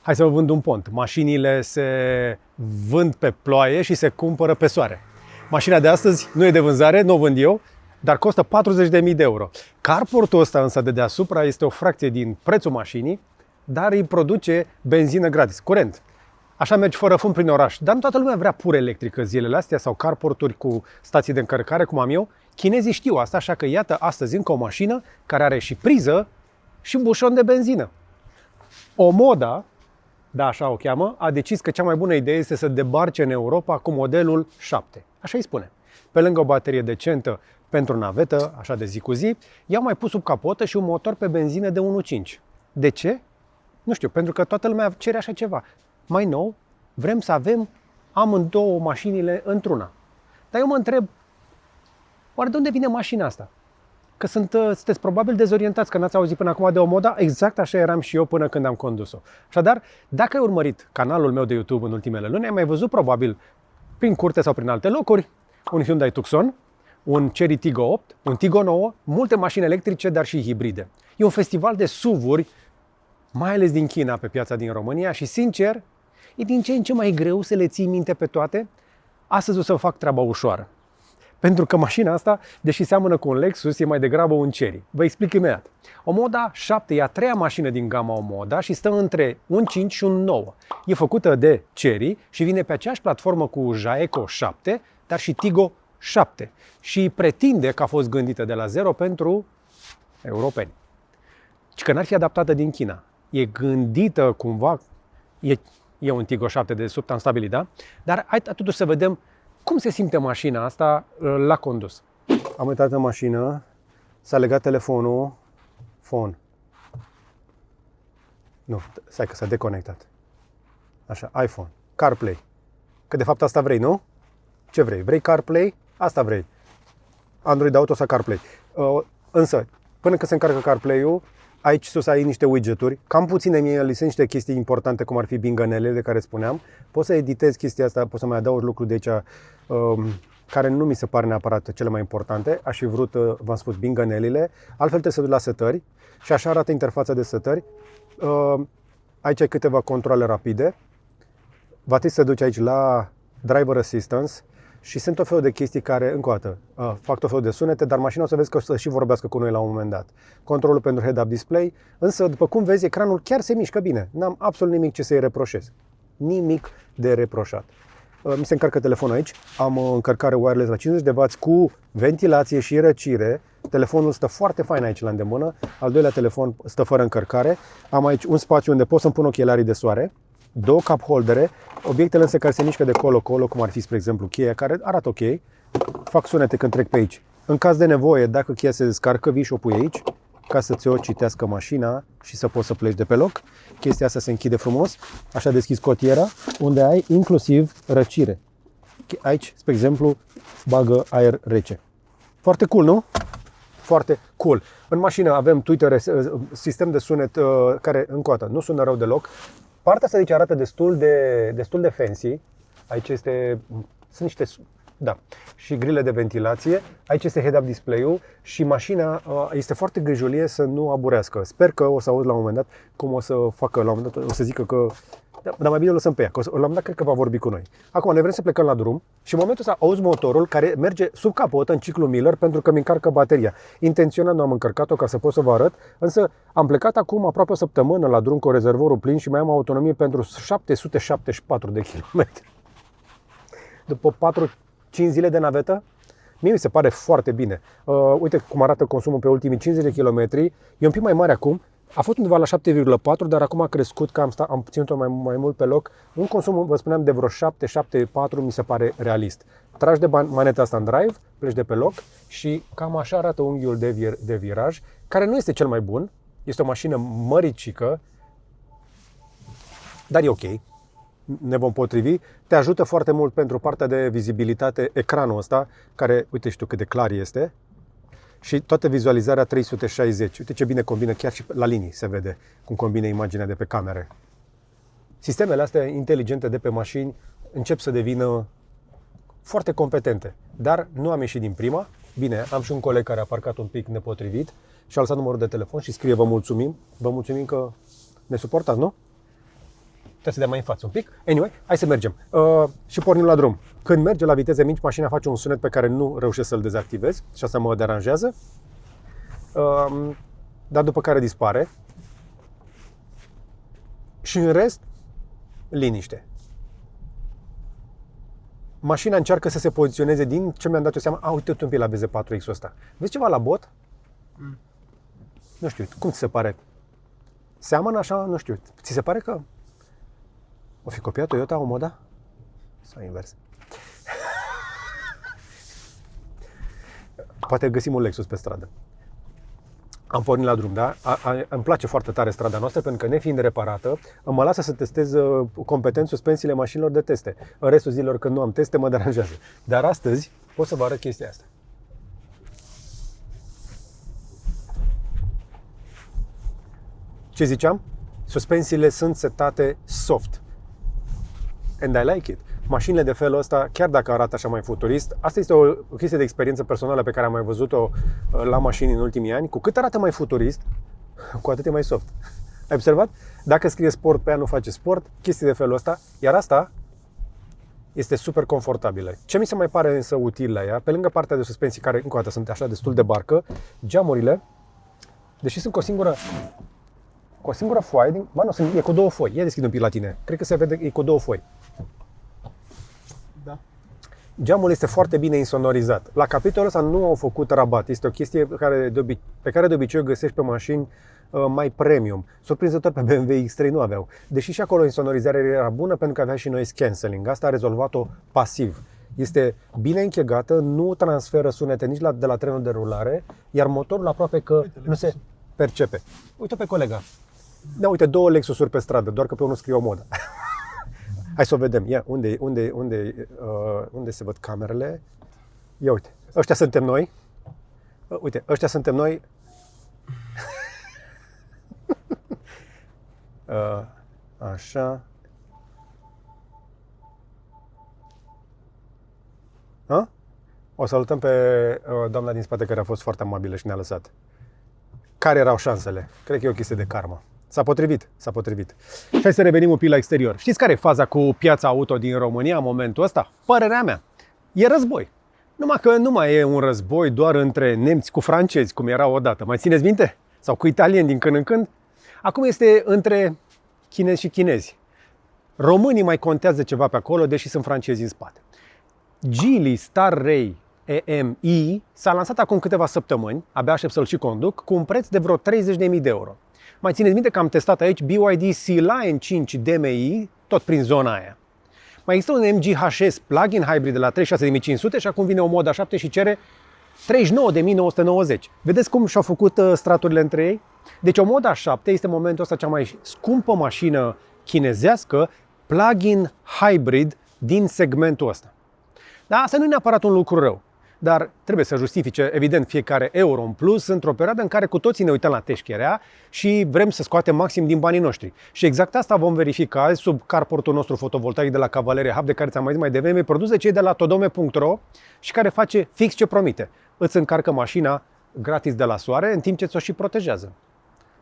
Hai să vă vând un pont. Mașinile se vând pe ploaie și se cumpără pe soare. Mașina de astăzi nu e de vânzare, nu o vând eu, dar costă 40.000 de euro. Carportul ăsta însă de deasupra este o fracție din prețul mașinii, dar îi produce benzină gratis, curent. Așa mergi fără fum prin oraș. Dar nu toată lumea vrea pur electrică zilele astea sau carporturi cu stații de încărcare, cum am eu. Chinezii știu asta, așa că iată astăzi încă o mașină care are și priză și bușon de benzină. Omoda, da, așa o cheamă, a decis că cea mai bună idee este să debarce în Europa cu modelul 7. Așa îi spune. Pe lângă o baterie decentă pentru navetă, așa de zi cu zi, i-au mai pus sub capotă și un motor pe benzină de 1.5. De ce? Nu știu, pentru că toată lumea cere așa ceva. Mai nou, vrem să avem amândouă mașinile într-una. Dar eu mă întreb, oare de unde vine mașina asta? Că sunteți probabil dezorientați, că n-ați auzit până acum de Omoda, exact așa eram și eu până când am condus-o. Așadar, dacă ai urmărit canalul meu de YouTube în ultimele luni, ai mai văzut probabil prin curte sau prin alte locuri un Hyundai Tucson, un Chery Tiggo 8, un Tiggo 9, multe mașini electrice, dar și hibride. E un festival de SUV-uri, mai ales din China, pe piața din România și, sincer, e din ce în ce mai greu să le ții minte pe toate. Astăzi o să fac treaba ușoară. Pentru că mașina asta, deși seamănă cu un Lexus, e mai degrabă un Chery. Vă explic imediat. Omoda 7 e a treia mașină din gama Omoda și stă între un 5 și un 9. E făcută de Chery și vine pe aceeași platformă cu Jaeco 7, dar și Tiggo 7. Și pretinde că a fost gândită de la zero pentru europeni. Și că n-ar fi adaptată din China. E gândită cumva, e un Tiggo 7 de subtan stabilit, da? Dar hai totuși să vedem cum se simte mașina asta la condus. Am uitat în mașină, s-a legat telefonul, phone. Nu, stai că s-a deconectat. Așa, iPhone, CarPlay. Că de fapt asta vrei, nu? Ce vrei? Vrei CarPlay? Asta vrei. Android Auto sau CarPlay. Însă, până când se încarcă CarPlay-ul, aici sus ai niște widgeturi, cam puține mie, li sunt niște chestii importante, cum ar fi bingănele de care spuneam. Poți să editezi chestia asta, poți să mai adaugi lucruri de aici care nu mi se pare neapărat cele mai importante. Aș fi vrut, v-am spus, bingănelile. Altfel trebuie să duci la setări și așa arată interfața de setări. Aici ai câteva controle rapide. Va trebui să duci aici la Driver Assistance și sunt tot felul de chestii care, încă o dată, fac tot felul de sunete, dar mașina o să vezi că o să și vorbească cu noi la un moment dat. Controlul pentru head-up display, însă, după cum vezi, ecranul chiar se mișcă bine. N-am absolut nimic ce să-i reproșez. Nimic de reproșat. Mi se încarcă telefonul aici, am o încărcare wireless la 50W cu ventilație și răcire. Telefonul stă foarte fain aici la îndemână. Al doilea telefon stă fără încărcare. Am aici un spațiu unde pot să-mi pun ochelarii de soare. Două cup holdere, obiectele însă care se mișcă de colo-colo, cum ar fi, spre exemplu, cheia, care arată ok. Fac sunete când trec pe aici. În caz de nevoie, dacă cheia se descarcă, vii și o pui aici, ca să ți-o citească mașina și să poți să pleci de pe loc. Chestia asta se închide frumos. Așa deschizi cotiera, unde ai inclusiv răcire. Aici, spre exemplu, bagă aer rece. Foarte cool, nu? Foarte cool. În mașină avem Twitter, sistem de sunet care, încă o dată, nu sună rău deloc. Partea asta de aici arată destul de fancy. Aici sunt niște, da, și grile de ventilație. Aici este head-up display-ul și mașina este foarte grijulie să nu aburească. Sper că o să auzi la un moment dat cum o să facă, la un moment dat o să zică că, dar mai bine o lăsăm pe ea, că la un moment dat cred că va vorbi cu noi. Acum ne vrem să plecăm la drum și în momentul ăsta auzi motorul care merge sub capotă în ciclu Miller pentru că mi încarcă bateria. Intenționat nu am încărcat-o ca să pot să vă arăt, însă am plecat acum aproape o săptămână la drum cu rezervorul plin și mai am autonomie pentru 774 de kilometri. După 4-5 zile de navetă, mie mi se pare foarte bine. Uite cum arată consumul pe ultimii 50 de kilometri, e un pic mai mare acum. A fost undeva la 7,4, dar acum a crescut, că am ținut-o mai mult pe loc. Un consum, vă spuneam, de vreo 7,4 mi se pare realist. Tragi de maneta asta în drive, pleci de pe loc și cam așa arată unghiul de viraj, care nu este cel mai bun. Este o mașină măricică, dar e ok. Ne vom potrivi. Te ajută foarte mult pentru partea de vizibilitate ecranul ăsta, care, uite și tu cât de clar este. Și toată vizualizarea 360. Uite ce bine combină, chiar și la linii se vede cum combină imaginea de pe camere. Sistemele astea inteligente de pe mașini încep să devină foarte competente. Dar nu am ieșit din prima. Bine, am și un coleg care a parcat un pic nepotrivit și a lăsat numărul de telefon și scrie vă mulțumim. Vă mulțumim că ne suportați, nu? Trebuie să dea mai în față un pic. Anyway, hai să mergem. Și pornim la drum. Când merge la viteze mici, mașina face un sunet pe care nu reușesc să-l dezactivez și asta mă deranjează. Dar după care dispare. Și în rest, liniște. Mașina încearcă să se poziționeze din ce mi-am dat eu seama. Uite-te un pic la BZ4X-ul ăsta. Vezi ceva la bot? Nu știu, cum ți se pare? Seamănă așa? Nu știu. Ți se pare că o fi copiat Toyota Omoda? Sau invers? Poate găsim un Lexus pe stradă. Am pornit la drum, da? Îmi place foarte tare strada noastră, pentru că nefiind reparată, mă lasă să testez competent suspensiile mașinilor de teste. În restul zilelor, când nu am teste, mă deranjează. Dar astăzi pot să vă arăt chestia asta. Ce ziceam? Suspensiile sunt setate soft. And I like it. Mașinile de felul ăsta, chiar dacă arată așa mai futurist, asta este o chestie de experiență personală pe care am mai văzut-o la mașini în ultimii ani. Cu cât arată mai futurist, cu atât e mai soft. Ai observat? Dacă scrie sport pe ea, nu face sport, chestii de felul ăsta, iar asta este super confortabilă. Ce mi se mai pare însă util la ea, pe lângă partea de suspensii care, încă o dată, sunt așa destul de barcă, geamurile, deși sunt cu o singură foaie, e cu două foi. Ia deschid un pic la tine. Cred că se vede că e cu două foi. Da. Geamul este foarte bine insonorizat. La capitolul ăsta nu au făcut rabat. Este o chestie pe care de obicei o găsești pe mașini mai premium. Surprinzător pe BMW X3 nu aveau. Deși și acolo insonorizarea era bună pentru că avea și noise cancelling. Asta a rezolvat-o pasiv. Este bine închegată, nu transferă sunete nici de la trenul de rulare, iar motorul aproape că nu se percepe. Uite pe colega. Da, uite, două Lexusuri pe stradă, doar că pe unul scrie Omoda. Hai să o vedem. Ia, unde se văd camerele? Ia uite, ăștia suntem noi. Uite, ăștia suntem noi. Așa. O salutăm pe doamna din spate care a fost foarte amabilă și ne-a lăsat. Care erau șansele? Cred că e o chestie de karmă. S-a potrivit. Și hai să revenim un pic la exterior. Știți care e faza cu piața auto din România în momentul ăsta? Părerea mea, e război. Numai că nu mai e un război doar între nemți cu francezi, cum era odată. Mai țineți minte? Sau cu italieni din când în când? Acum este între chinezi și chinezi. Românii mai contează ceva pe acolo, deși sunt francezi în spate. Geely Starray EMI s-a lansat acum câteva săptămâni, abia aștept să-l și conduc, cu un preț de vreo 30.000 de euro. Mai țineți minte că am testat aici BYD Sea-Lion 5 DMI, tot prin zona aia. Mai există un MG HS plug-in hybrid de la 36.500 și acum vine o Moda 7 și cere 39.990. Vedeți cum și-au făcut straturile între ei? Deci o Moda 7 este în momentul ăsta cea mai scumpă mașină chinezească plug-in hybrid din segmentul ăsta. Dar asta nu e neapărat un lucru rău. Dar trebuie să justifice, evident, fiecare euro în plus într-o perioadă în care cu toții ne uităm la teșcherea și vrem să scoatem maxim din banii noștri. Și exact asta vom verifica azi sub carportul nostru fotovoltaic de la Cavaleria Hub, de care ți-am mai zis mai devreme, produs de cei de la todome.ro și care face fix ce promite. Îți încarcă mașina gratis de la soare, în timp ce ți-o și protejează.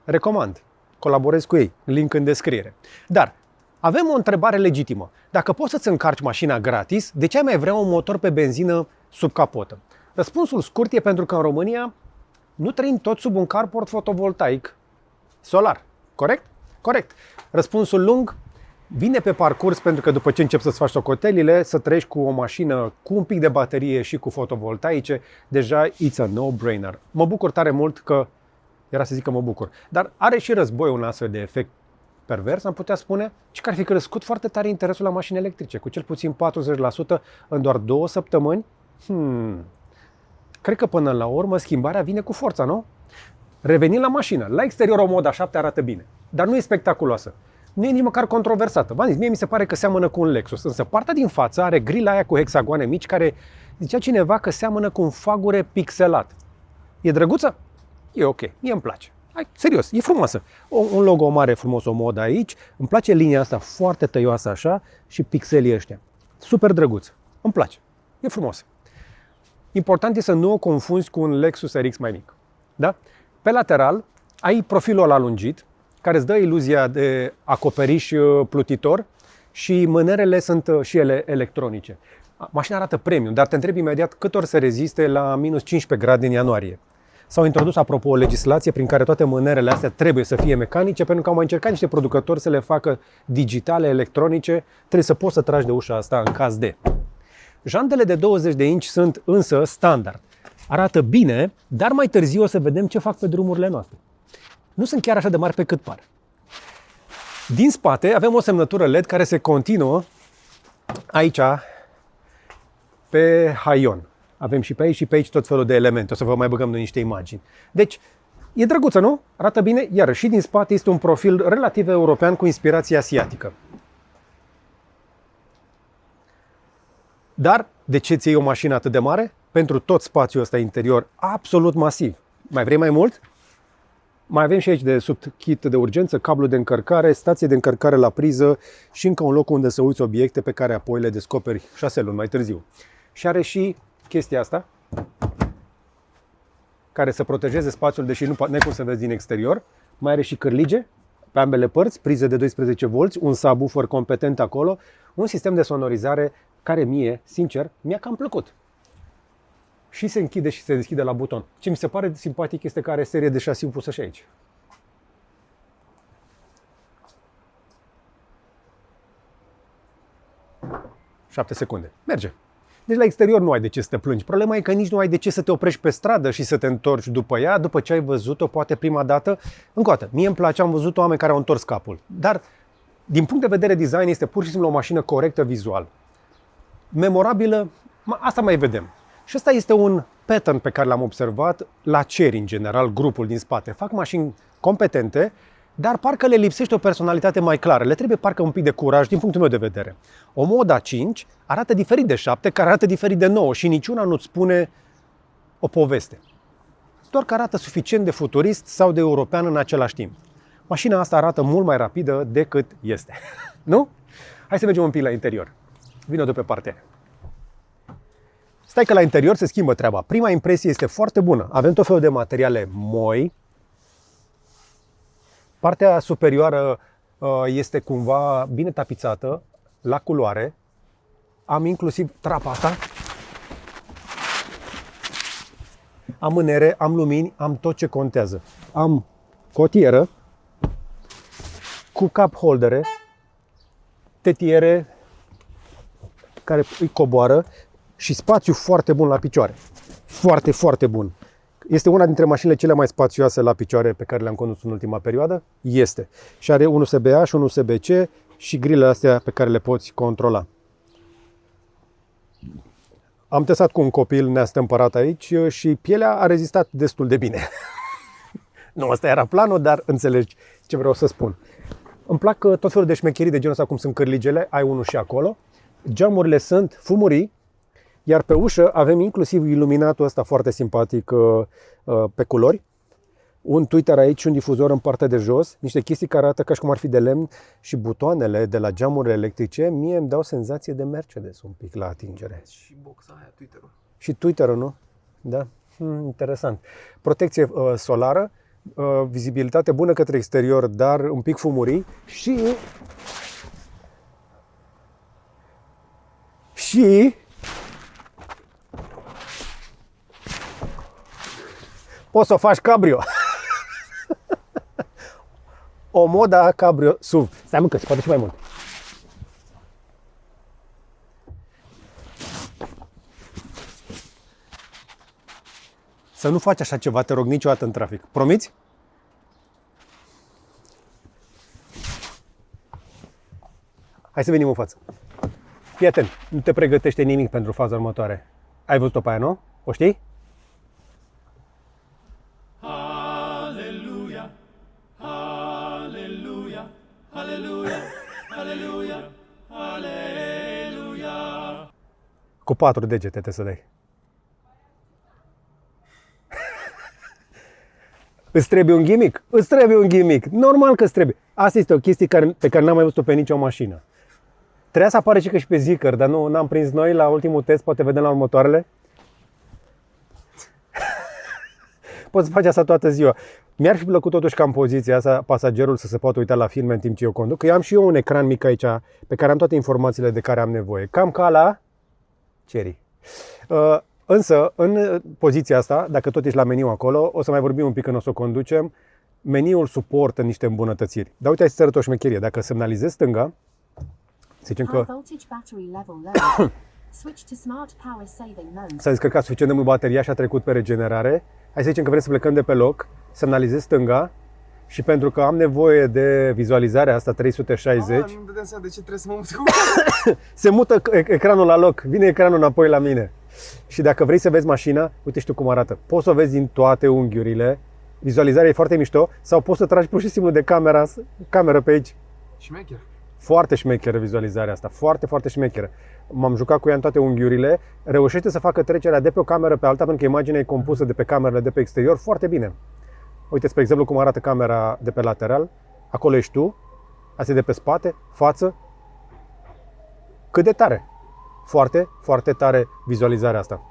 Recomand. Colaborez cu ei. Link în descriere. Dar avem o întrebare legitimă. Dacă poți să-ți încarci mașina gratis, de ce ai mai vrea un motor pe benzină sub capotă? Răspunsul scurt e pentru că în România nu trăim tot sub un carport fotovoltaic solar. Corect? Corect. Răspunsul lung vine pe parcurs, pentru că după ce începi să-ți faci socotelile, să treci cu o mașină cu un pic de baterie și cu fotovoltaice, deja it's a no-brainer. Mă bucur tare mult că, era să zic că mă bucur, dar are și războiul un astfel de efect pervers, am putea spune, și că ar fi crescut foarte tare interesul la mașini electrice, cu cel puțin 40% în doar 2 săptămăni. Cred că până la urmă schimbarea vine cu forța, nu? Revenind la mașină, la exterior o Moda 7 arată bine, dar nu e spectaculoasă. Nu e nici măcar controversată. V-am zis, mie mi se pare că seamănă cu un Lexus, însă partea din față are grila aia cu hexagoane mici care zicea cineva că seamănă cu un fagure pixelat. E drăguță? E ok, mie îmi place. Hai, serios, e frumoasă. Un logo mare frumos, o Moda aici. Îmi place linia asta foarte tăioasă așa și pixelii ăștia. Super drăguț. Îmi place. E frumos. Important e să nu o confunzi cu un Lexus RX mai mic. Da? Pe lateral ai profilul ăla lungit, care îți dă iluzia de acoperiș plutitor și mânerele sunt și ele electronice. Mașina arată premium, dar te întrebi imediat cât or să reziste la minus 15 grade în ianuarie. S-au introdus, apropo, o legislație prin care toate mânerele astea trebuie să fie mecanice, pentru că au mai încercat niște producători să le facă digitale, electronice, trebuie să poți să tragi de ușa asta în caz de. Jantele de 20 de inci sunt însă standard. Arată bine, dar mai târziu o să vedem ce fac pe drumurile noastre. Nu sunt chiar așa de mari pe cât par. Din spate avem o semnătură LED care se continuă aici pe haion. Avem și pe aici și pe aici tot felul de elemente. O să vă mai băgăm noi niște imagini. Deci, e drăguță, nu? Arată bine, iar și din spate este un profil relativ european cu inspirație asiatică. Dar, de ce ți iei o mașină atât de mare? Pentru tot spațiul ăsta interior absolut masiv. Mai vrei mai mult? Mai avem și aici de sub kit de urgență, cablu de încărcare, stație de încărcare la priză și încă un loc unde să uiți obiecte pe care apoi le descoperi 6 luni mai târziu. Și are și chestia asta, care să protejeze spațiul, deși nu ai cum să vezi din exterior. Mai are și cârlige pe ambele părți, prize de 12 volți, un subwoofer competent acolo, un sistem de sonorizare care mie, sincer, mi-a cam plăcut. Și se închide și se deschide la buton. Ce mi se pare simpatic este că are serie de șasiu pusă și aici. Șapte secunde. Merge. Deci la exterior nu ai de ce să te plângi. Problema e că nici nu ai de ce să te oprești pe stradă și să te întorci după ea, după ce ai văzut-o, poate prima dată. Încă o dată, mie îmi place, am văzut oameni care au întors capul. Dar, din punct de vedere design, este pur și simplu o mașină corectă vizual. Memorabilă, asta mai vedem. Și ăsta este un pattern pe care l-am observat la Chery, în general, grupul din spate. Fac mașini competente, dar parcă le lipsește o personalitate mai clară. Le trebuie parcă un pic de curaj, din punctul meu de vedere. O Moda 5 arată diferit de 7, care arată diferit de 9 și niciuna nu-ți spune o poveste. Doar că arată suficient de futurist sau de european în același timp. Mașina asta arată mult mai rapidă decât este. Nu? Hai să mergem un pic la interior. Vino de pe partea aia. Stai că la interior se schimbă treaba. Prima impresie este foarte bună. Avem tot felul de materiale moi. Partea superioară este cumva bine tapizată, la culoare. Am inclusiv trapa asta. Am mânere, am lumini, am tot ce contează. Am cotieră cu cup holdere, tetiere care îi coboară și spațiu foarte bun la picioare. Foarte, foarte bun. Este una dintre mașinile cele mai spațioase la picioare pe care le-am condus în ultima perioadă? Este. Și are un USB-A și un USB-C și grilele astea pe care le poți controla. Am testat cu un copil neastâmpărat aici și pielea a rezistat destul de bine. Nu, ăsta era planul, dar înțelegi ce vreau să spun. Îmi plac tot felul de șmecherii de genul ăsta, cum sunt cârligele, ai unul și acolo. Geamurile sunt fumurii, iar pe ușă avem inclusiv iluminatul ăsta foarte simpatic pe culori. Un tweeter aici, un difuzor în partea de jos, niște chestii care arată ca și cum ar fi de lemn și butoanele de la geamurile electrice mie îmi dau senzație de Mercedes un pic la atingere. Și boxa aia, Twitter-ul. Și Twitter-ul, nu? Da? Interesant. Protecție solară, vizibilitate bună către exterior, dar un pic fumurii și poți să o faci cabrio. O Moda cabrio SUV. Stai mă că se poate și mai mult. Să nu faci așa ceva, te rog, niciodată în trafic. Promiți? Hai să venim în față. Fii atent, nu te pregătește nimic pentru faza următoare. Ai văzut-o pe aia, nu? O știi? Aleluia, aleluia, aleluia, aleluia, aleluia. Cu 4 degete trebuie să dai. Îți trebuie un gimmick? Îți trebuie un gimmick. Normal că îți trebuie. Asta este o chestie pe care n-am mai văzut-o pe nicio mașină. Trebuia să apare și că și pe Zeekr, dar nu n-am prins noi la ultimul test, poate vedem la următoarele. Poți să faci asta toată ziua. Mi-ar fi plăcut totuși ca în poziția asta pasagerul să se poată uita la filme în timp ce eu conduc, că eu am și eu un ecran mic aici pe care am toate informațiile de care am nevoie. Cam ca la Cherry. Însă, în poziția asta, dacă tot ești la meniu acolo, o să mai vorbim un pic când o să o conducem, meniul suportă niște îmbunătățiri. Dar uite, hai să arăt o șmecherie. Dacă semnalizezi stânga, să zicem că s-a descărcat suficient de mult bateria și a trecut pe regenerare. Hai să zicem că vrem să plecăm de pe loc, semnalizez stânga și pentru că am nevoie de vizualizarea asta 360, nu-mi dădeam seama de ce trebuie să mă mut cu se mută ecranul la loc, vine ecranul înapoi la mine. Și dacă vrei să vezi mașina, uite și tu cum arată. Poți să o vezi din toate unghiurile, vizualizarea e foarte mișto, sau poți să tragi pur și simplu de cameră pe aici. Șmecher. Foarte șmecheră vizualizarea asta, foarte, foarte șmecheră. M-am jucat cu ea în toate unghiurile, reușește să facă trecerea de pe o cameră pe alta, pentru că imaginea e compusă de pe camerele de pe exterior foarte bine. Uite, spre exemplu, cum arată camera de pe lateral, acolo ești tu, asta e de pe spate, față. Cât de tare! Foarte, foarte tare vizualizarea asta.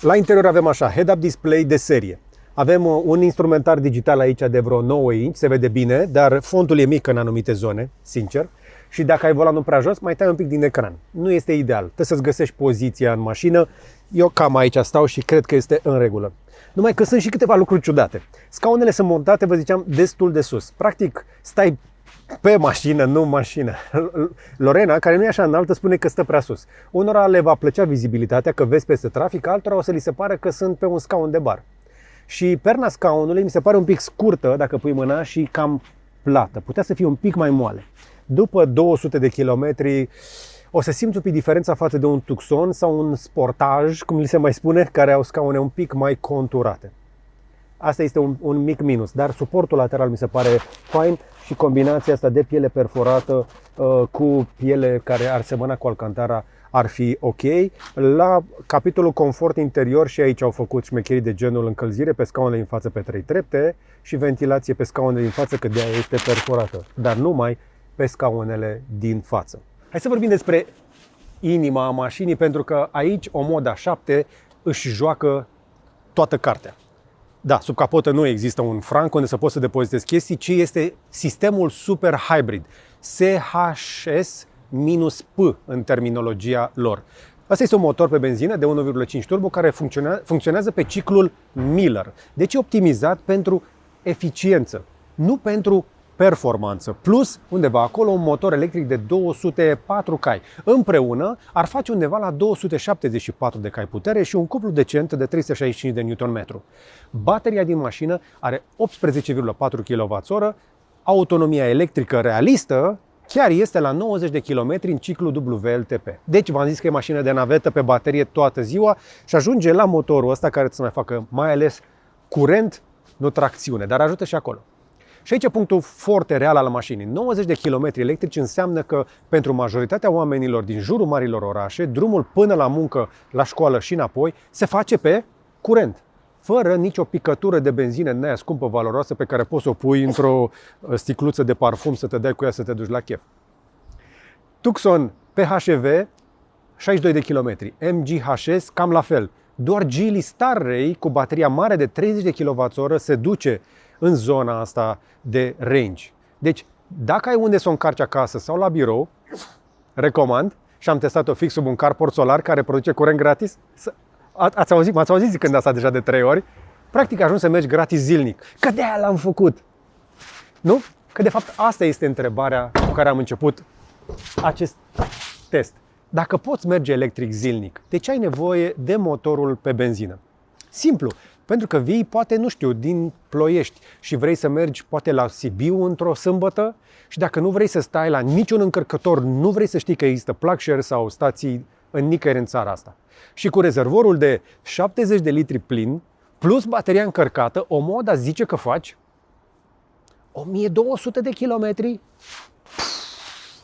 La interior avem așa, head-up display de serie. Avem un instrumentar digital aici de vreo 9 inch, se vede bine, dar fontul e mic în anumite zone, sincer. Și dacă ai volanul prea jos, mai tai un pic din ecran. Nu este ideal. Trebuie să-ți găsești poziția în mașină. Eu cam aici stau și cred că este în regulă. Numai că sunt și câteva lucruri ciudate. Scaunele sunt montate, vă ziceam, destul de sus. Practic, stai pe mașină, nu în mașină. Lorena, care nu e așa înaltă, spune că stă prea sus. Unora le va plăcea vizibilitatea, că vezi peste trafic, altora o să li se pare că sunt pe un scaun de bar. Și perna scaunului mi se pare un pic scurtă, dacă pui mâna, și cam plată. Putea să fie un pic mai moale. După 200 de kilometri o să simți un pic diferența față de un Tucson sau un Sportage, cum li se mai spune, care au scaune un pic mai conturate. Asta este un mic minus, dar suportul lateral mi se pare fain și combinația asta de piele perforată cu piele care ar semăna cu Alcantara ar fi ok. La capitolul confort interior și aici au făcut șmecherii de genul încălzire pe scaunele în față pe 3 trepte și ventilație pe scaunele din față, că de aia este perforată, dar numai pe scaunele din față. Hai să vorbim despre inima mașinii, pentru că aici o Moda 7 își joacă toată cartea. Da, sub capotă nu există un franc unde să poți să depozitezi chestii, ci este sistemul Super Hybrid, CHS-P în terminologia lor. Asta este un motor pe benzină de 1,5 turbo care funcționează pe ciclul Miller. Deci e optimizat pentru eficiență, nu pentru performanță. Plus, undeva acolo, un motor electric de 204 cai. Împreună ar face undeva la 274 de cai putere și un cuplu decent de 365 de Nm. Bateria din mașină are 18,4 kWh, autonomia electrică realistă chiar este la 90 de km în ciclu WLTP. Deci v-am zis că e mașină de navetă pe baterie toată ziua și ajunge la motorul ăsta care să mai facă mai ales curent, nu tracțiune, dar ajută și acolo. Și aici e punctul foarte real al mașinii. 90 de km electrici înseamnă că pentru majoritatea oamenilor din jurul marilor orașe, drumul până la muncă, la școală și înapoi se face pe curent, fără nicio picătură de benzină din aia scumpă, valoroasă, pe care poți să o pui într-o sticluță de parfum să te dai cu ea să te duci la chef. Tucson PHEV, 62 de km, MG-HS cam la fel. Doar Geely Starray cu bateria mare de 30 de kWh se duce în zona asta de range. Deci, dacă ai unde să o încarci acasă sau la birou, recomand, și am testat-o fix sub un carport solar care produce curent gratis. M-ați auzit zicând asta deja de 3 ori? Practic ajungi să mergi gratis zilnic. Că de aia l-am făcut. Nu? Că de fapt asta este întrebarea cu care am început acest test. Dacă poți merge electric zilnic, de ce ai nevoie de motorul pe benzină? Simplu. Pentru că vii, poate, nu știu, din Ploiești și vrei să mergi poate la Sibiu într-o sâmbătă și dacă nu vrei să stai la niciun încărcător, nu vrei să știi că există plug-share sau stații în nicăieri în țara asta. Și cu rezervorul de 70 de litri plin, plus bateria încărcată, o Moda zice că faci 1200 de kilometri.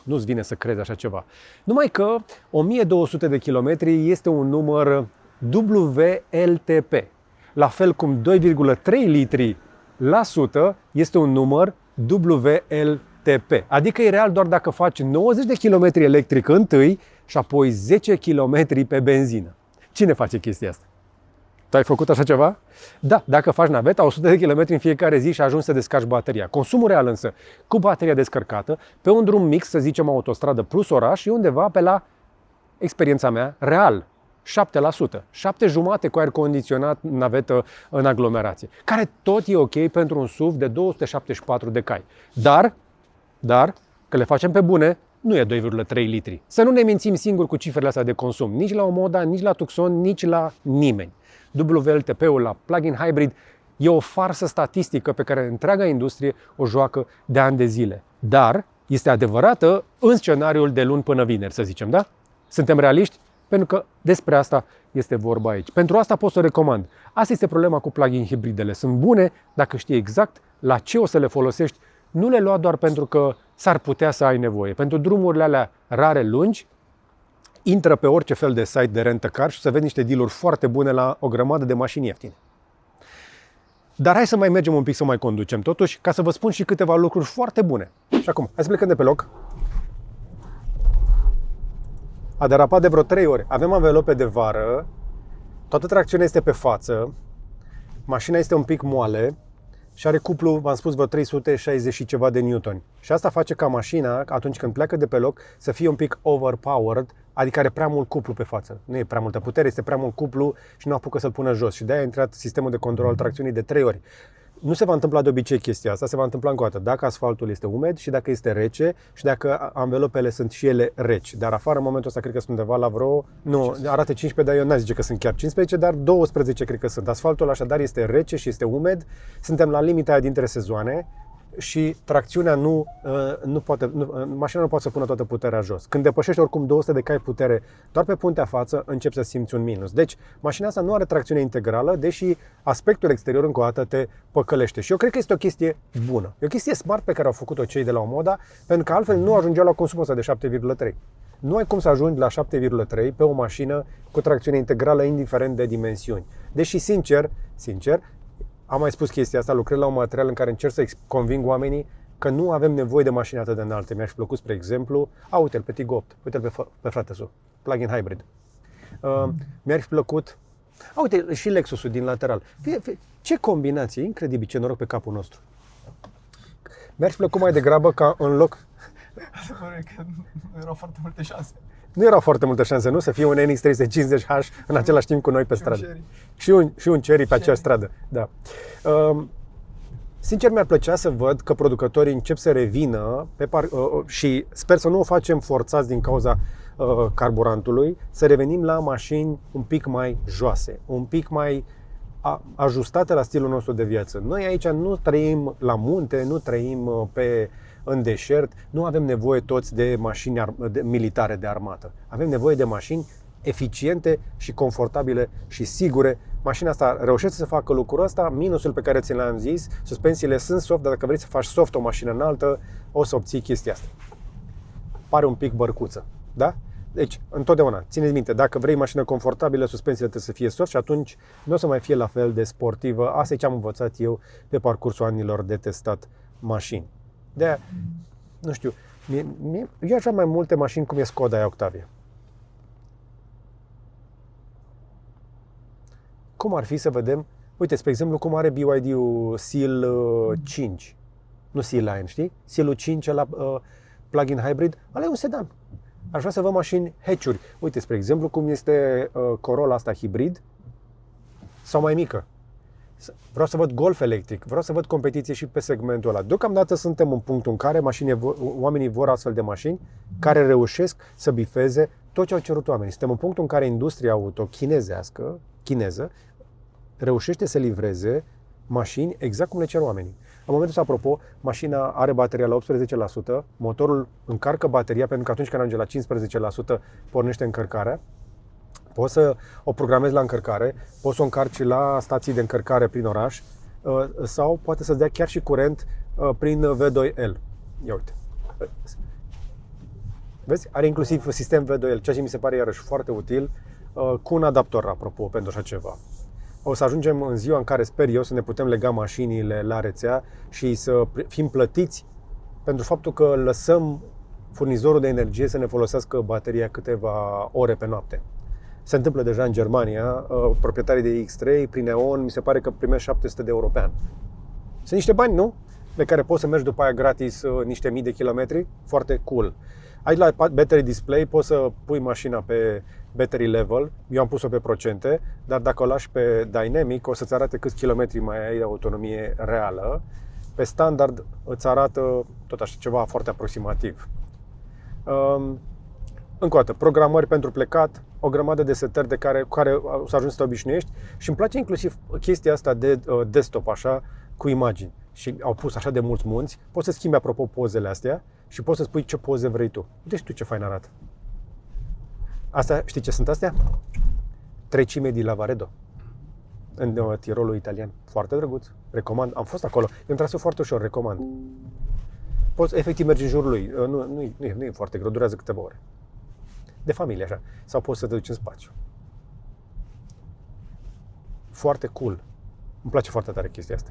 Nu-ți vine să crezi așa ceva. Numai că 1200 de kilometri este un număr WLTP. La fel cum 2,3 litri la sută este un număr WLTP. Adică e real doar dacă faci 90 de km electric întâi și apoi 10 km pe benzină. Cine face chestia asta? Tu ai făcut așa ceva? Da, dacă faci naveta 100 de km în fiecare zi și ajungi să descarci bateria. Consumul real însă, cu bateria descărcată, pe un drum mix, să zicem autostradă plus oraș, e undeva pe la, experiența mea, real, 7%. 7,5% cu aer condiționat navetă în aglomerație. Care tot e ok pentru un SUV de 274 de cai. Dar, că le facem pe bune, nu e 2,3 litri. Să nu ne mințim singuri cu cifrele astea de consum. Nici la Omoda, nici la Tucson, nici la nimeni. WLTP-ul la plug-in hybrid e o farsă statistică pe care întreaga industrie o joacă de ani de zile. Dar este adevărată în scenariul de luni până vineri, să zicem, da? Suntem realiști? Pentru că despre asta este vorba aici. Pentru asta pot să o recomand. Asta este problema cu plug-in hibridele. Sunt bune dacă știi exact la ce o să le folosești. Nu le lua doar pentru că s-ar putea să ai nevoie. Pentru drumurile alea rare, lungi, intră pe orice fel de site de rent-a-car și să vezi niște deal-uri foarte bune la o grămadă de mașini ieftine. Dar hai să mai mergem un pic să mai conducem totuși, ca să vă spun și câteva lucruri foarte bune. Și acum, hai să plecăm de pe loc. A derapat de vreo 3 ori. Avem anvelope de vară, toată tracțiunea este pe față, mașina este un pic moale și are cuplu, v-am spus, vreo 360 și ceva de newtoni. Și asta face ca mașina, atunci când pleacă de pe loc, să fie un pic overpowered, adică are prea mult cuplu pe față. Nu e prea multă putere, este prea mult cuplu și nu apucă să-l pună jos. Și de-aia a intrat sistemul de control al tracțiunii de 3 ori. Nu se va întâmpla de obicei chestia asta, se va întâmpla încă o dată dacă asfaltul este umed și dacă este rece și dacă anvelopele sunt și ele reci. Dar afară, în momentul ăsta, cred că sunt undeva la vreo... Nu, arată 15, dar eu n-aș zice că sunt chiar 15, dar 12 cred că sunt. Asfaltul așadar este rece și este umed. Suntem la limita aia dintre sezoane și tracțiunea mașina nu poate să pună toată puterea jos. Când depășești oricum 200 de cai putere doar pe puntea față, începi să simți un minus. Deci, mașina asta nu are tracțiune integrală, deși aspectul exterior încă o dată te păcălește. Și eu cred că este o chestie bună. E o chestie smart pe care au făcut-o cei de la Omoda, pentru că altfel nu ajungeau la consumul ăsta de 7,3. Nu ai cum să ajungi la 7,3 pe o mașină cu tracțiune integrală, indiferent de dimensiuni. Deși, sincer, am mai spus chestia asta, lucrez la un material în care încerc să conving oamenii că nu avem nevoie de mașini atât de înalte. Mi-aș plăcut, spre exemplu, uite-l pe Tiggo 8, uite-l pe frate-sul, plug-in hybrid. Mi-ar fi plăcut, uite și Lexusul din lateral. Ce combinație, incredibil, ce noroc pe capul nostru. Mi-ar fi plăcut mai degrabă ca în loc... Adevărul e că nu erau foarte multe șanse. Nu erau foarte multe șanse, nu? Să fie un NX350H în același timp cu noi pe stradă. Și un Cherry pe aceeași stradă, da. Sincer, mi-ar plăcea să văd că producătorii încep să revină și sper să nu o facem forțați din cauza carburantului, să revenim la mașini un pic mai joase, un pic mai ajustate la stilul nostru de viață. Noi aici nu trăim la munte, nu trăim în deșert, nu avem nevoie toți de mașini militare de armată. Avem nevoie de mașini eficiente și confortabile și sigure. Mașina asta reușește să facă lucrul ăsta. Minusul pe care ți l-am zis, suspensiile sunt soft, dar dacă vrei să faci soft o mașină înaltă, o să obții chestia asta. Pare un pic bărcuță, da? Deci, întotdeauna, țineți minte, dacă vrei mașină confortabilă, suspensiile trebuie să fie soft și atunci nu o să mai fie la fel de sportivă. Asta e ce am învățat eu pe parcursul anilor de testat mașini. De-aia, nu știu, eu aș vrea mai multe mașini cum e Skoda aia Octavia. Cum ar fi să vedem, uite, spre exemplu, cum are BYD-ul Seal 5, nu Seal Line, știi? Seal-ul 5 la plug-in hybrid, ăla e un sedan. Aș vrea să văd mașini hatch-uri. Uite, spre exemplu, cum este Corolla asta hibrid sau mai mică. Vreau să văd Golf electric, vreau să văd competiție și pe segmentul ăla. Deocamdată suntem în punctul în care oamenii vor astfel de mașini care reușesc să bifeze tot ce au cerut oamenii. Suntem în punctul în care industria auto chineză reușește să livreze mașini exact cum le cer oamenii. În momentul ăsta, apropo, mașina are bateria la 18%, motorul încarcă bateria pentru că atunci când ajunge la 15% pornește încărcarea. Poți să o programezi la încărcare, poți să o încarci la stații de încărcare prin oraș sau poate să-ți dea chiar și curent prin V2L. Ia uite. Vezi? Are inclusiv sistem V2L, ceea ce mi se pare iarăși foarte util, cu un adaptor, apropo, pentru așa ceva. O să ajungem în ziua în care sper eu să ne putem lega mașinile la rețea și să fim plătiți pentru faptul că lăsăm furnizorul de energie să ne folosească bateria câteva ore pe noapte. Se întâmplă deja în Germania, proprietarii de X3 prin Neon, mi se pare că primești 700 de euro pe an. Sunt niște bani, nu? Pe care poți să mergi după aia gratis niște mii de kilometri, foarte cool. Aici la battery display poți să pui mașina pe battery level, eu am pus-o pe procente, dar dacă o lași pe dynamic o să-ți arate câți kilometri mai ai de autonomie reală. Pe standard îți arată tot așa ceva foarte aproximativ. Încă o dată, programări pentru plecat, o grămadă de setări cu care o să ajungi să te obișnuiești și îmi place inclusiv chestia asta de desktop așa, cu imagini. Și au pus așa de mulți munți, poți să schimbi apropo pozele astea și poți să spui ce poze vrei tu. Uite și tu ce fain arată. Asta, știi ce sunt astea? Trecime di Lavaredo, în Tirolul italian. Foarte drăguț, recomand. Am fost acolo, e un traseu foarte ușor, recomand. Poți efectiv mergi în jurul lui, nu e foarte greu, durează câteva ore. De familie așa, sau poți să te duci în spațiu. Foarte cool. Îmi place foarte tare chestia asta.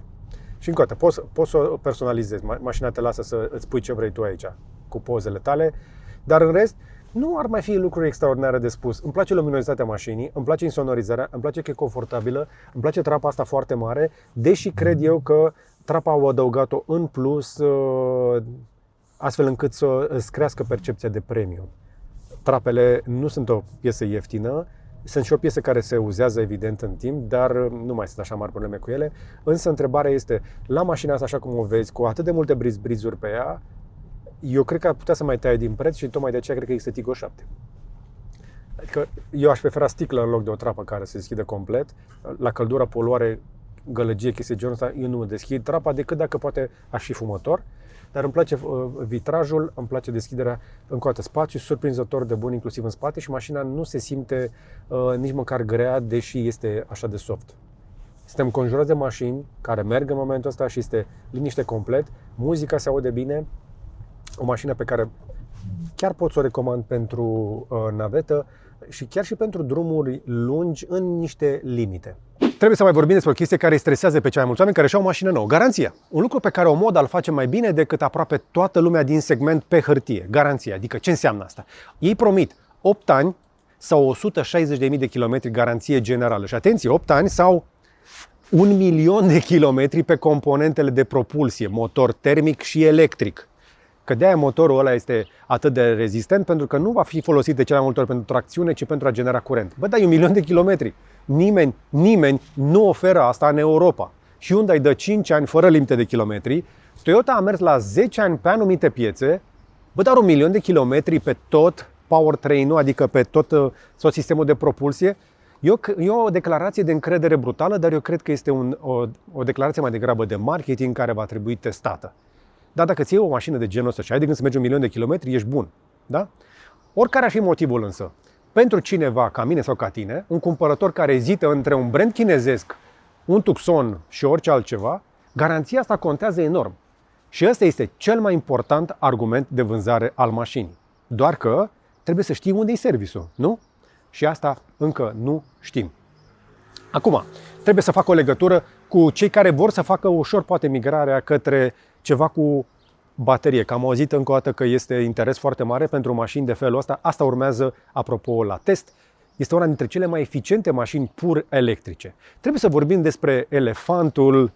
Și încă o dată, poți să o personalizezi. Mașina te lasă să îți pui ce vrei tu aici, cu pozele tale, dar în rest, nu ar mai fi lucruri extraordinare de spus. Îmi place luminozitatea mașinii, îmi place insonorizarea, îmi place că e confortabilă, îmi place trapa asta foarte mare, deși cred eu că trapa au adăugat-o în plus, astfel încât să îți crească percepția de premium. Trapele nu sunt o piesă ieftină, sunt și o piesă care se uzează evident în timp, dar nu mai sunt așa mari probleme cu ele. Însă întrebarea este, la mașina asta așa cum o vezi, cu atât de multe brizuri pe ea, eu cred că ar putea să mai taie din preț și tocmai de aceea cred că există Tiggo 7. Adică eu aș prefera sticlă în loc de o trapă care se deschide complet. La căldură, poluare, gălăgie, chestii genul ăsta, eu nu deschid trapa decât dacă poate aș fi fumător. Dar îmi place vitrajul, îmi place deschiderea, încă o dată, spațiu surprinzător de bun, inclusiv în spate și mașina nu se simte nici măcar grea, deși este așa de soft. Suntem conjurați de mașini care merg în momentul ăsta și este liniște complet, muzica se aude bine, o mașină pe care chiar pot să o recomand pentru navetă și chiar și pentru drumuri lungi în niște limite. Trebuie să mai vorbim despre o chestie care îi stresează pe cei mai mulți oameni care și-au o mașină nouă. Garanția. Un lucru pe care Omoda îl face mai bine decât aproape toată lumea din segment pe hârtie. Garanția. Adică ce înseamnă asta? Ei promit 8 ani sau 160.000 de kilometri garanție generală. Și atenție, 8 ani sau 1.000.000 de kilometri pe componentele de propulsie, motor termic și electric. Că de-aia motorul ăla este atât de rezistent, pentru că nu va fi folosit de cele mai multe ori pentru tracțiune, ci pentru a genera curent. Bă, dai 1.000.000 de kilometri. Nimeni nu oferă asta în Europa. Hyundai dă 5 ani fără limite de kilometri. Toyota a mers la 10 ani pe anumite piețe. Bă, dar 1.000.000 de kilometri pe tot powertrain-ul, adică pe tot sistemul de propulsie. E o declarație de încredere brutală, dar eu cred că este o declarație mai degrabă de marketing care va trebui testată. Dar dacă ți iei o mașină de genul ăsta și ai de gând să mergi 1.000.000 de kilometri, ești bun. Da? Oricare ar fi motivul însă, pentru cineva ca mine sau ca tine, un cumpărător care ezită între un brand chinezesc, un Tucson și orice altceva, garanția asta contează enorm. Și ăsta este cel mai important argument de vânzare al mașinii. Doar că trebuie să știi unde e serviciul, nu? Și asta încă nu știm. Acum, trebuie să fac o legătură cu cei care vor să facă ușor poate migrarea către ceva cu baterie. Că am auzit încă o dată că este interes foarte mare pentru mașini de felul ăsta. Asta urmează, apropo, la test. Este una dintre cele mai eficiente mașini pur electrice. Trebuie să vorbim despre elefantul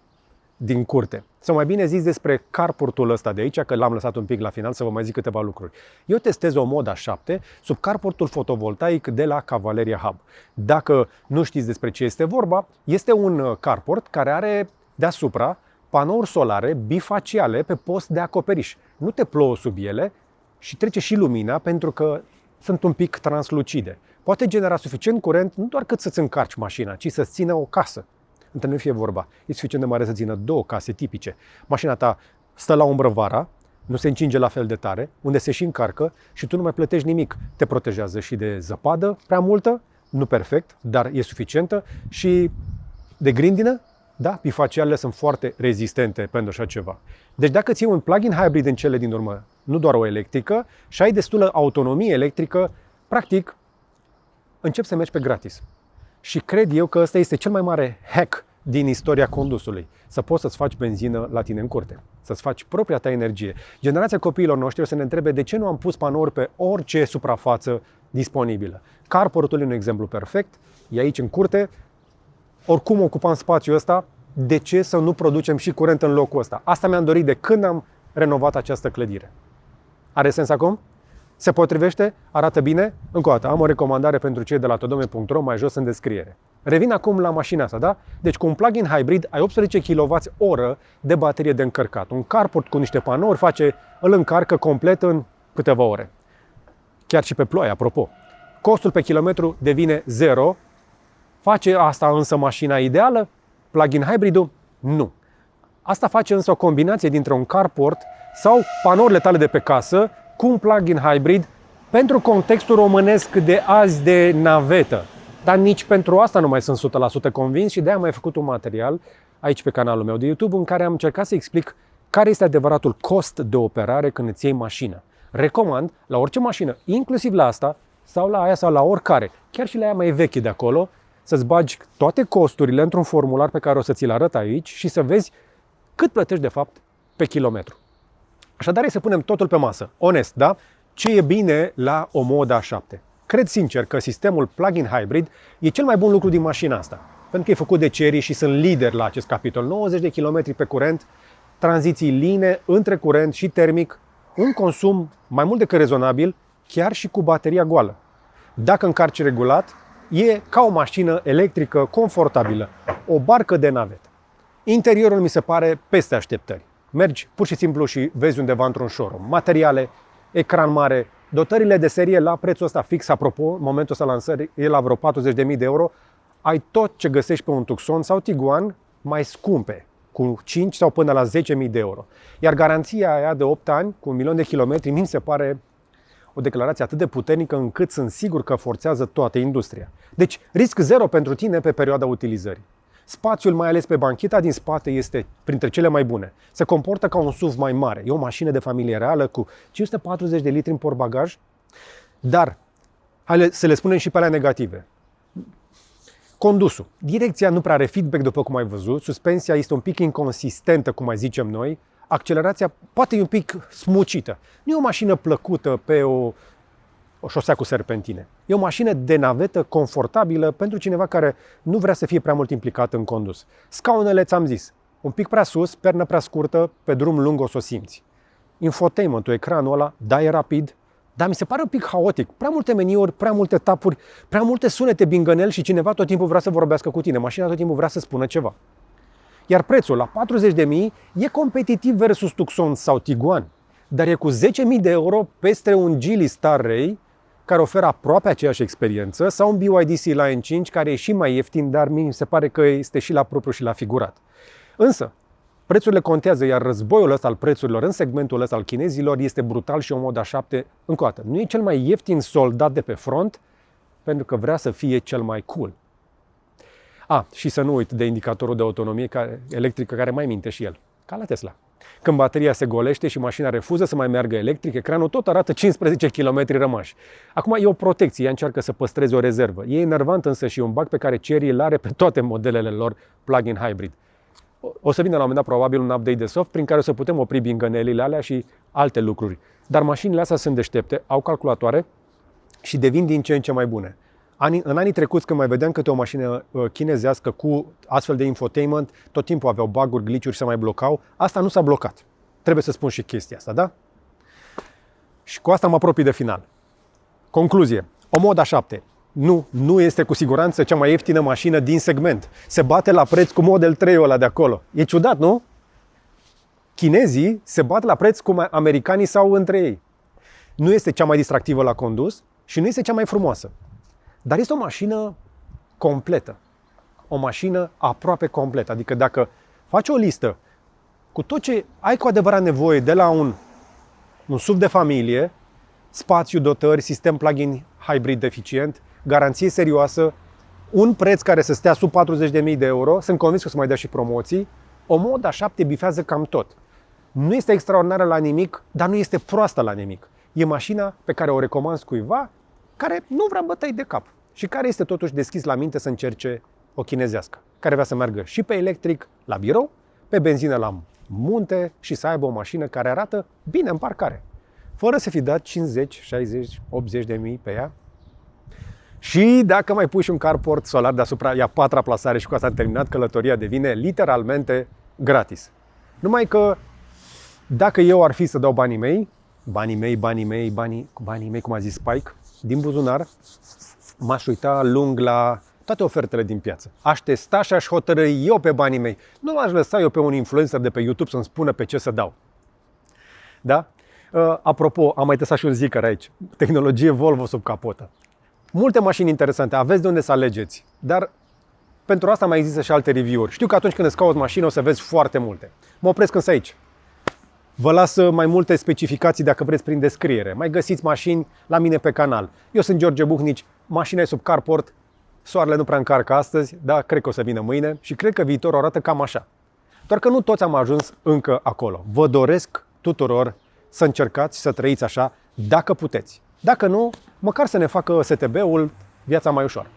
din curte. Sau mai bine zis despre carportul ăsta de aici, că l-am lăsat un pic la final să vă mai zic câteva lucruri. Eu testez o Moda 7 sub carportul fotovoltaic de la Cavaleria Hub. Dacă nu știți despre ce este vorba, este un carport care are deasupra panouri solare bifaciale pe post de acoperiș. Nu te plouă sub ele și trece și lumina pentru că sunt un pic translucide. Poate genera suficient curent nu doar cât să-ți încarci mașina, ci să-ți țină o casă. Între nu fie vorba. E suficient de mare să țină 2 case tipice. Mașina ta stă la umbră vara, nu se încinge la fel de tare, unde se și încarcă și tu nu mai plătești nimic. Te protejează și de zăpadă prea multă, nu perfect, dar e suficientă, și de grindină. Da, bifacialele sunt foarte rezistente pentru așa ceva. Deci dacă ții un plug-in hybrid în cele din urmă, nu doar o electrică, și ai destulă autonomie electrică, practic începi să mergi pe gratis. Și cred eu că ăsta este cel mai mare hack din istoria condusului. Să poți să-ți faci benzină la tine în curte. să-ți faci propria ta energie. Generația copiilor noștri o să ne întrebe de ce nu am pus panouri pe orice suprafață disponibilă. Carportul e un exemplu perfect, e aici în curte, oricum ocupam spațiul ăsta, de ce să nu producem și curent în locul ăsta? Asta mi-am dorit de când am renovat această clădire. Are sens acum? Se potrivește? Arată bine? Încă o dată, am o recomandare pentru cei de la todome.ro mai jos în descriere. Revin acum la mașina asta, da? Deci cu un plug-in hybrid ai 18 kWh de baterie de încărcat. Un carport cu niște panouri îl încarcă complet în câteva ore. Chiar și pe ploaie, apropo. Costul pe kilometru devine 0. Face asta însă mașina ideală? Plug-in hybrid-ul? Nu. Asta face însă o combinație dintre un carport sau panourile tale de pe casă cu un plug-in hybrid pentru contextul românesc de azi de navetă. Dar nici pentru asta nu mai sunt 100% convins și de-aia am mai făcut un material aici pe canalul meu de YouTube în care am încercat să explic care este adevăratul cost de operare când îți iei mașină. Recomand la orice mașină, inclusiv la asta, sau la aia sau la oricare, chiar și la aia mai veche de acolo, să-ți bagi toate costurile într-un formular pe care o să ți-l arăt aici și să vezi cât plătești de fapt pe kilometru. Așadar, e să punem totul pe masă. Onest, da? Ce e bine la o Moda 7? Cred sincer că sistemul plug-in hybrid e cel mai bun lucru din mașina asta. Pentru că e făcut de Chery și sunt lider la acest capitol. 90 de km pe curent, tranziții line între curent și termic, un consum mai mult decât rezonabil, chiar și cu bateria goală. Dacă încarci regulat, e ca o mașină electrică confortabilă, o barcă de navetă. Interiorul mi se pare peste așteptări. Mergi pur și simplu și vezi undeva într-un showroom. Materiale, ecran mare, dotările de serie la prețul ăsta fix, apropo, în momentul ăsta lansării e la vreo 40.000 de euro. Ai tot ce găsești pe un Tucson sau Tiguan mai scumpe, cu 5 sau până la 10.000 de euro. Iar garanția aia de 8 ani, cu 1.000.000 de kilometri, mi se pare o declarație atât de puternică încât sunt sigur că forțează toată industria. Deci, risc zero pentru tine pe perioada utilizării. Spațiul, mai ales pe bancheta din spate, este printre cele mai bune. Se comportă ca un SUV mai mare. E o mașină de familie reală cu 540 de litri în portbagaj. Dar, hai să le spunem și pe alea negative. Condusul. Direcția nu prea are feedback, după cum ai văzut. Suspensia este un pic inconsistentă, cum mai zicem noi. Accelerația poate e un pic smucită. Nu e o mașină plăcută pe o șosea cu serpentine. E o mașină de navetă confortabilă pentru cineva care nu vrea să fie prea mult implicat în condus. Scaunele, ți-am zis, un pic prea sus, pernă prea scurtă, pe drum lung o să o simți. Infotainment-ul, ecranul ăla, da, e rapid, dar mi se pare un pic haotic. Prea multe meniuri, prea multe tapuri, prea multe sunete bingănel și cineva tot timpul vrea să vorbească cu tine. Mașina tot timpul vrea să spună ceva. Iar prețul la 40.000 e competitiv versus Tucson sau Tiguan, dar e cu 10.000 de euro peste un Geely Star Ray, care oferă aproape aceeași experiență, sau un BYD Sea-Lion 5, care e și mai ieftin, dar mi se pare că este și la propriu și la figurat. Însă, prețurile contează, iar războiul ăsta al prețurilor în segmentul ăsta al chinezilor este brutal și o Moda 7, încă o dată, nu e cel mai ieftin soldat de pe front, pentru că vrea să fie cel mai cool. Și să nu uit de indicatorul de autonomie electrică care mai minte și el, ca la Tesla. Când bateria se golește și mașina refuză să mai meargă electric, ecranul tot arată 15 km rămași. Acum e o protecție, ea încearcă să păstreze o rezervă. E enervant însă și un bug pe care Chery îl are pe toate modelele lor plug-in hybrid. O să vină la un moment dat probabil un update de soft prin care o să putem opri bingănelile alea și alte lucruri. Dar mașinile astea sunt deștepte, au calculatoare și devin din ce în ce mai bune. În anii trecuți, când mai vedeam câte o mașină chinezească cu astfel de infotainment, tot timpul aveau bug-uri, glitch-uri, se mai blocau. Asta nu s-a blocat. Trebuie să spun și chestia asta, da? Și cu asta mă apropii de final. Concluzie. O Moda 7 nu este cu siguranță cea mai ieftină mașină din segment. Se bate la preț cu Model 3-ul ăla de acolo. E ciudat, nu? Chinezii se bat la preț cu americanii sau între ei. Nu este cea mai distractivă la condus și nu este cea mai frumoasă. Dar este o mașină completă. O mașină aproape completă. Adică dacă faci o listă cu tot ce ai cu adevărat nevoie de la un SUV de familie, spațiu, dotări, sistem plug-in hybrid eficient, garanție serioasă, un preț care să stea sub 40.000 de euro, sunt convins că o să mai dea și promoții, o Moda 7 bifează cam tot. Nu este extraordinară la nimic, dar nu este proastă la nimic. E mașina pe care o recomand cuiva care nu vrea bătăi de cap și care este totuși deschis la minte să încerce o chinezească, care vrea să meargă și pe electric la birou, pe benzină la munte și să aibă o mașină care arată bine în parcare. Fără să fi dat 50, 60, 80 de mii pe ea. Și dacă mai pui și un carport solar deasupra, e a patra plasare și cu asta am terminat, călătoria devine literalmente gratis. Numai că dacă eu ar fi să dau banii mei, cum a zis Spike, din buzunar, m-aș uita lung la toate ofertele din piață. Aș testa și aș hotărâi eu pe banii mei. Nu l-aș lăsa eu pe un influencer de pe YouTube să-mi spună pe ce să dau. Da? Apropo, am mai testat și un Zeekr aici. Tehnologie Volvo sub capotă. Multe mașini interesante, aveți de unde să alegeți, dar pentru asta mai există și alte review-uri. Știu că atunci când îți cauți mașină o să vezi foarte multe. Mă opresc însă aici. Vă las mai multe specificații dacă vreți prin descriere. Mai găsiți mașini la mine pe canal. Eu sunt George Buhnici, mașina e sub carport, soarele nu prea încarcă astăzi, dar cred că o să vină mâine și cred că viitorul arată cam așa. Doar că nu toți am ajuns încă acolo. Vă doresc tuturor să încercați să trăiți așa dacă puteți. Dacă nu, măcar să ne facă STB-ul viața mai ușor.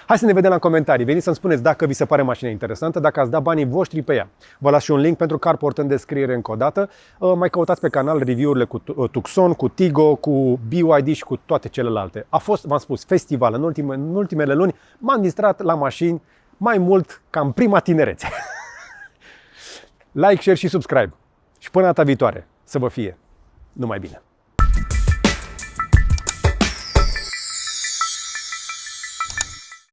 Hai să ne vedem la comentarii. Veniți să-mi spuneți dacă vi se pare mașina interesantă, dacă ați dat banii voștri pe ea. Vă las și un link pentru carport în descriere încă o dată. Mai căutați pe canal review-urile cu Tucson, cu Tigo, cu BYD și cu toate celelalte. A fost, v-am spus, festival. În ultimele luni m-am distrat la mașini mai mult ca în prima tinerețe. Like, share și subscribe. Și până data viitoare, să vă fie numai bine.